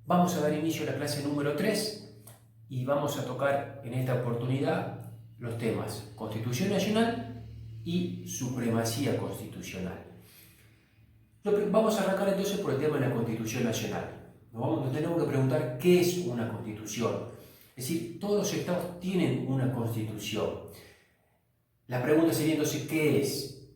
Vamos a dar inicio a la clase número 3 y vamos a tocar en esta oportunidad los temas Constitución Nacional y Supremacía Constitucional. Vamos a arrancar entonces por el tema de la Constitución Nacional. Nos tenemos que preguntar qué es una Constitución. Es decir, todos los estados tienen una Constitución. La pregunta sería entonces, ¿qué es?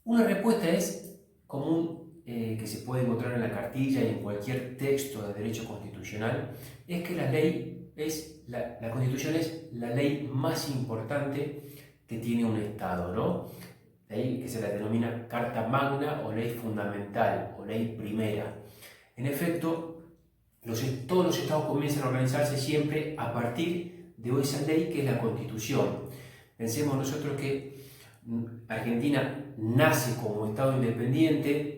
Una respuesta es común que se puede encontrar en la cartilla y en cualquier texto de derecho constitucional, es que la Constitución es la ley más importante que tiene un Estado, ¿no? De ahí que se la denomina Carta Magna o ley fundamental o ley primera. En efecto, todos los estados comienzan a organizarse siempre a partir de esa ley que es la Constitución. Pensemos nosotros que Argentina nace como Estado independiente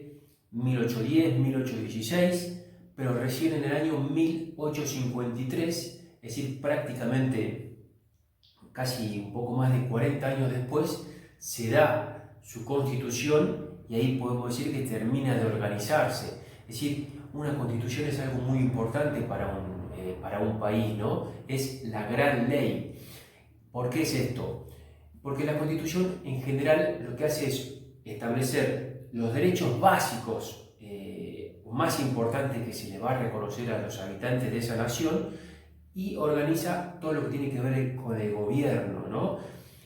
1810, 1816, pero recién en el año 1853, es decir, prácticamente casi un poco más de 40 años después, se da su constitución y ahí podemos decir que termina de organizarse. Es decir, una constitución es algo muy importante para un país, ¿no? Es la gran ley. ¿Por qué es esto? Porque la Constitución en general lo que hace es establecer los derechos básicos más importantes que se le va a reconocer a los habitantes de esa nación y organiza todo lo que tiene que ver con el gobierno, ¿no?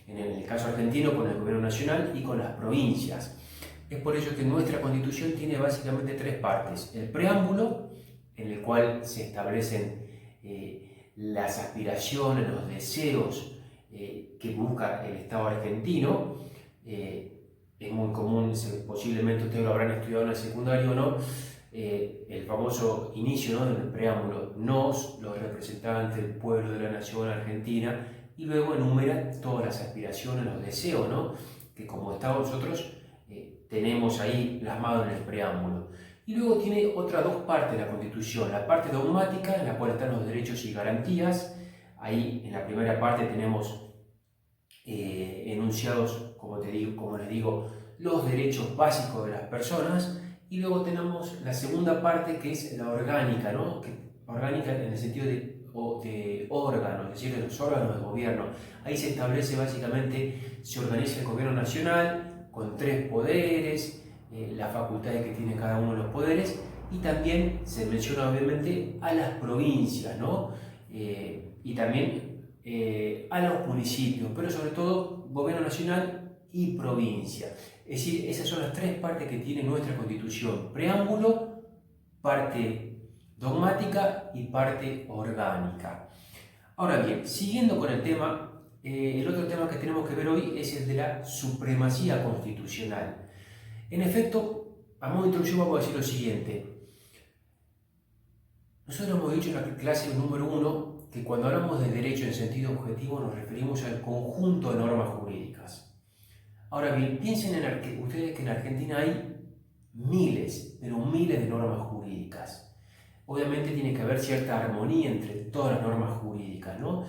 En el caso argentino con el gobierno nacional y con las provincias. Es por ello que nuestra Constitución tiene básicamente tres partes. El preámbulo, en el cual se establecen las aspiraciones, los deseos que busca el Estado argentino. Es muy común, posiblemente ustedes lo habrán estudiado en el secundario, ¿no? El famoso inicio, ¿no?, del preámbulo, nos, los representantes del pueblo de la nación argentina, y luego enumera todas las aspiraciones, los deseos, ¿no?, que como Estado nosotros tenemos ahí plasmado en el preámbulo. Y luego tiene otras dos partes de la Constitución, la parte dogmática, en la cual están los derechos y garantías. Ahí en la primera parte tenemos enunciados, como les digo, los derechos básicos de las personas, y luego tenemos la segunda parte que es la orgánica, ¿no? Orgánica en el sentido de órganos, es decir, de los órganos de gobierno. Ahí se establece básicamente, se organiza el gobierno nacional con 3 poderes, las facultades que tiene cada uno de los poderes, y también se menciona obviamente a las provincias, ¿no? Y también a los municipios, pero sobre todo gobierno nacional y provincia. Es decir, esas son las 3 partes que tiene nuestra Constitución: preámbulo, parte dogmática y parte orgánica. Ahora bien, siguiendo con el tema, el otro tema que tenemos que ver hoy es el de la supremacía constitucional. En efecto, a modo de introducción vamos a decir lo siguiente. Nosotros hemos dicho en la clase número 1 que cuando hablamos de derecho en sentido objetivo nos referimos al conjunto de normas jurídicas. Ahora bien, piensen ustedes que en Argentina hay miles, pero miles de normas jurídicas. Obviamente tiene que haber cierta armonía entre todas las normas jurídicas, ¿no?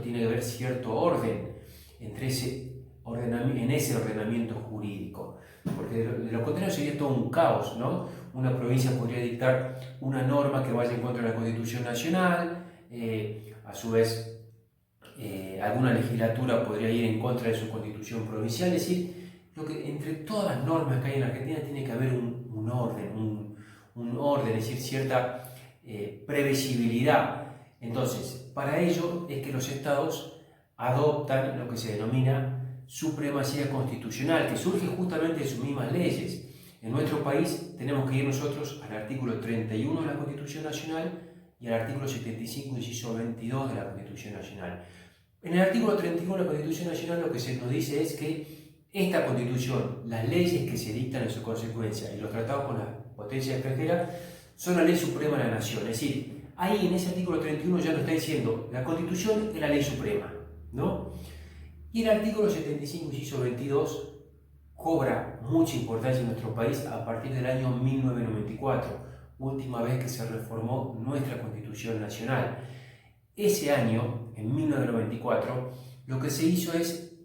Tiene que haber cierto orden en ese ordenamiento jurídico, porque de lo contrario sería todo un caos, ¿no? Una provincia podría dictar una norma que vaya en contra de la Constitución Nacional, a su vez alguna legislatura podría ir en contra de su constitución provincial. Es decir, entre todas las normas que hay en Argentina tiene que haber un orden, es decir, cierta previsibilidad. Entonces, para ello es que los estados adoptan lo que se denomina supremacía constitucional, que surge justamente de sus mismas leyes. En nuestro país tenemos que ir nosotros al artículo 31 de la Constitución Nacional y al artículo 75, inciso 22 de la Constitución Nacional. En el artículo 31 de la Constitución Nacional lo que se nos dice es que esta Constitución, las leyes que se dictan en su consecuencia y los tratados con las potencias extranjeras son la ley suprema de la nación. Es decir, ahí en ese artículo 31 ya nos está diciendo la Constitución es la ley suprema, ¿no? Y el artículo 75, inciso 22 cobra mucha importancia en nuestro país a partir del año 1994, última vez que se reformó nuestra Constitución Nacional. Ese año, en 1994, lo que se hizo es,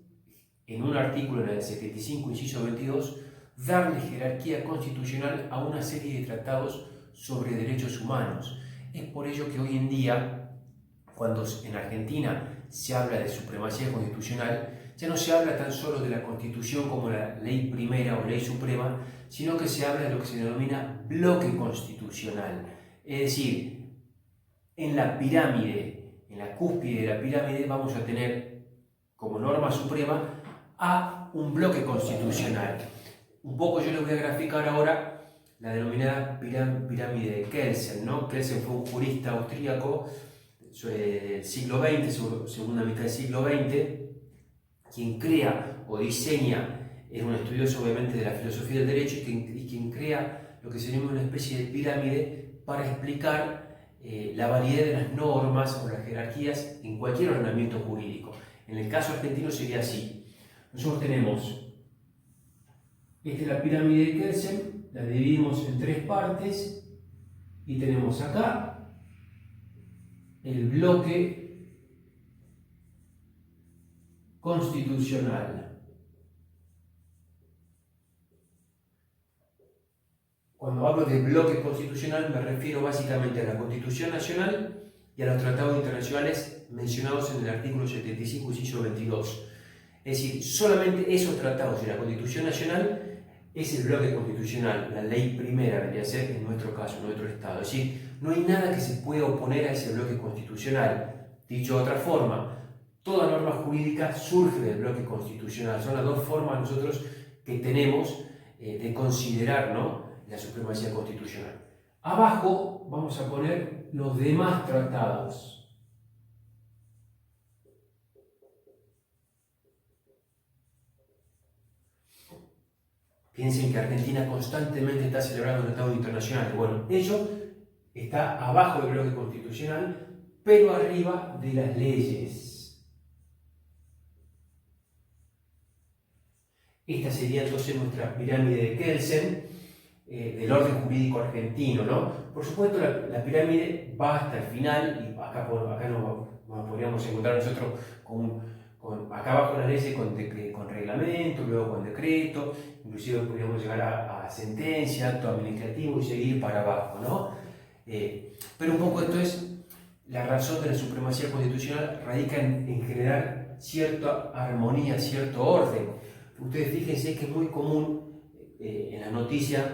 en un artículo en el 75, inciso 22, darle jerarquía constitucional a una serie de tratados sobre derechos humanos. Es por ello que hoy en día, cuando en Argentina se habla de supremacía constitucional, ya no se habla tan solo de la Constitución como la ley primera o ley suprema, sino que se habla de lo que se denomina bloque constitucional. Es decir, en la pirámide, en la cúspide de la pirámide, vamos a tener como norma suprema a un bloque constitucional. Un poco yo les voy a graficar ahora la denominada pirámide de Kelsen, ¿no? Kelsen fue un jurista austríaco del siglo XX, segunda mitad del siglo XX, quien crea o diseña, es un estudioso obviamente de la filosofía del derecho y quien crea lo que se llama una especie de pirámide para explicar la validez de las normas o las jerarquías en cualquier ordenamiento jurídico. En el caso argentino sería así. Nosotros tenemos, esta es la pirámide de Kelsen, la dividimos en tres partes y tenemos acá el bloque constitucional. Cuando hablo de bloque constitucional me refiero básicamente a la Constitución Nacional y a los tratados internacionales mencionados en el artículo 75, inciso 22. Es decir, solamente esos tratados y la Constitución Nacional es el bloque constitucional, la ley primera debería ser en nuestro caso, en nuestro Estado. Es decir, no hay nada que se pueda oponer a ese bloque constitucional. Dicho de otra forma, toda norma jurídica surge del bloque constitucional. Son las dos formas nosotros que tenemos de considerar, ¿no?, la supremacía constitucional. Abajo vamos a poner los demás tratados. Piensen que Argentina constantemente está celebrando tratados internacionales. Bueno, ello está abajo del bloque constitucional, pero arriba de las leyes. Esta sería entonces nuestra pirámide de Kelsen, del orden jurídico argentino, ¿no? Por supuesto, la pirámide va hasta el final, y acá nos podríamos encontrar nosotros acá abajo las leyes con reglamento, luego con decreto, inclusive podríamos llegar a sentencia, acto administrativo y seguir para abajo, ¿no? Pero un poco esto es la razón de la supremacía constitucional, radica en generar cierta armonía, cierto orden. Ustedes fíjense que es muy común en las noticias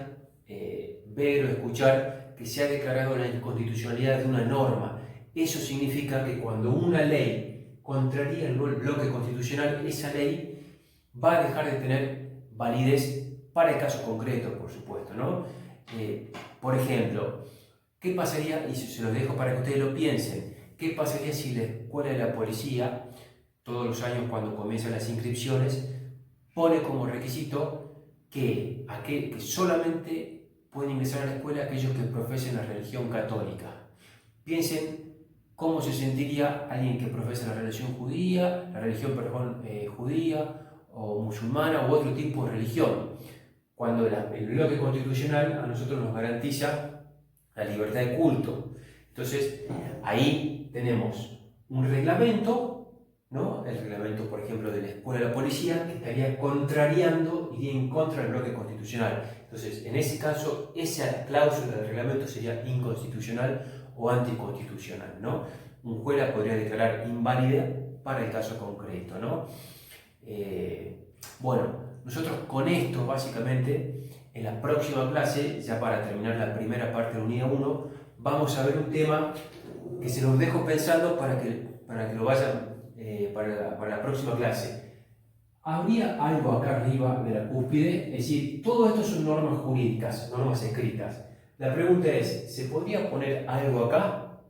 ver o escuchar que se ha declarado la inconstitucionalidad de una norma. Eso significa que cuando una ley contraría el bloque constitucional, esa ley va a dejar de tener validez para el caso concreto, por supuesto, ¿no? Por ejemplo, ¿qué pasaría, y se los dejo para que ustedes lo piensen, qué pasaría si la escuela de la policía, todos los años cuando comienzan las inscripciones, pone como requisito que solamente pueden ingresar a la escuela aquellos que profesen la religión católica? Piensen cómo se sentiría alguien que profesa la religión judía, judía o musulmana u otro tipo de religión, cuando el bloque constitucional a nosotros nos garantiza la libertad de culto. Entonces, ahí tenemos un reglamento, ¿no? El reglamento, por ejemplo, de la escuela de la policía, que estaría contrariando, iría en contra del bloque constitucional. Entonces, en ese caso, esa cláusula del reglamento sería inconstitucional o anticonstitucional, ¿no? Un juez la podría declarar inválida para el caso concreto, ¿no? Bueno, nosotros con esto, básicamente, en la próxima clase, ya para terminar la primera parte de la unidad 1, vamos a ver un tema que se los dejo pensando para que lo vayan para la próxima clase. ¿Habría algo acá arriba de la cúspide? Es decir, todo esto son normas jurídicas, normas escritas. La pregunta es, ¿se podría poner algo acá?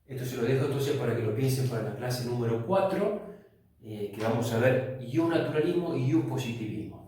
Esto se lo dejo entonces para que lo piensen para la clase número 4, que vamos a ver ius naturalismo y ius positivismo.